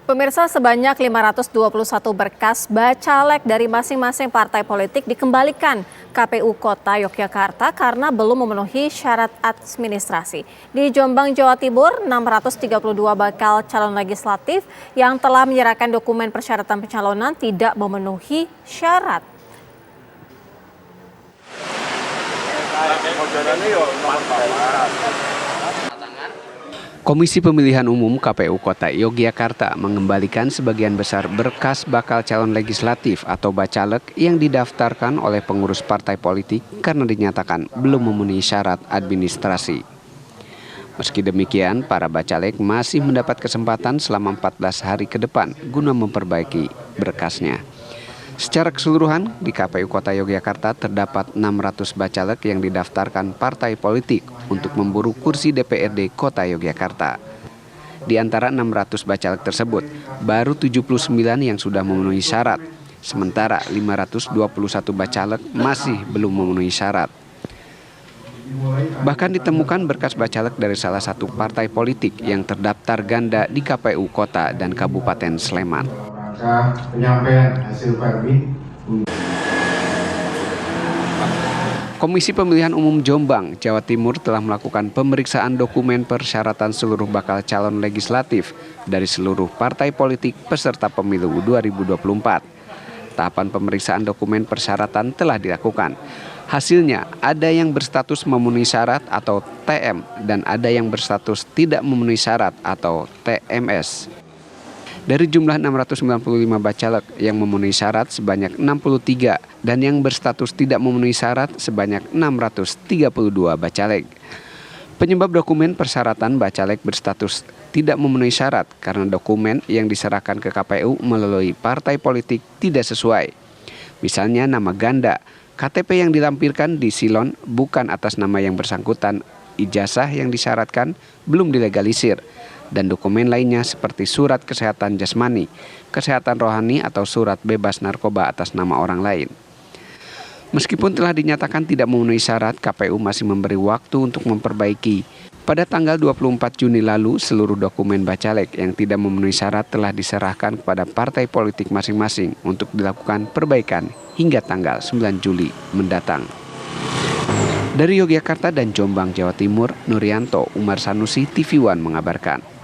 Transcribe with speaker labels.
Speaker 1: Pemirsa, sebanyak 521 berkas bacalek dari masing-masing partai politik dikembalikan KPU Kota Yogyakarta karena belum memenuhi syarat administrasi. Di Jombang, Jawa Timur, 632 bakal calon legislatif yang telah menyerahkan dokumen persyaratan pencalonan tidak memenuhi syarat.
Speaker 2: Komisi Pemilihan Umum KPU Kota Yogyakarta mengembalikan sebagian besar berkas bakal calon legislatif atau bacalek yang didaftarkan oleh pengurus partai politik karena dinyatakan belum memenuhi syarat administrasi. Meski demikian, para bacalek masih mendapat kesempatan selama 14 hari ke depan guna memperbaiki berkasnya. Secara keseluruhan, di KPU Kota Yogyakarta terdapat 600 bacalek yang didaftarkan partai politik untuk memburu kursi DPRD Kota Yogyakarta. Di antara 600 bacalek tersebut, baru 79 yang sudah memenuhi syarat, sementara 521 bacalek masih belum memenuhi syarat. Bahkan ditemukan berkas bacalek dari salah satu partai politik yang terdaftar ganda di KPU Kota dan Kabupaten Sleman.
Speaker 3: Penyampaian hasil verbing.
Speaker 2: Komisi Pemilihan Umum Jombang, Jawa Timur telah melakukan pemeriksaan dokumen persyaratan seluruh bakal calon legislatif dari seluruh partai politik peserta pemilu 2024. Tahapan pemeriksaan dokumen persyaratan telah dilakukan. Hasilnya, ada yang berstatus memenuhi syarat atau TM dan ada yang berstatus tidak memenuhi syarat atau TMS. Dari jumlah 695 bacalek yang memenuhi syarat sebanyak 63 dan yang berstatus tidak memenuhi syarat sebanyak 632 bacalek. Penyebab dokumen persyaratan bacalek berstatus tidak memenuhi syarat karena dokumen yang diserahkan ke KPU melalui partai politik tidak sesuai. Misalnya nama ganda, KTP yang dilampirkan di silon bukan atas nama yang bersangkutan, ijazah yang disyaratkan belum dilegalisir, dan dokumen lainnya seperti surat kesehatan jasmani, kesehatan rohani atau surat bebas narkoba atas nama orang lain. Meskipun telah dinyatakan tidak memenuhi syarat, KPU masih memberi waktu untuk memperbaiki. Pada tanggal 24 Juni lalu, seluruh dokumen bacalek yang tidak memenuhi syarat telah diserahkan kepada partai politik masing-masing untuk dilakukan perbaikan hingga tanggal 9 Juli mendatang. Dari Yogyakarta dan Jombang, Jawa Timur, Nurianto Umar Sanusi, TV One mengabarkan.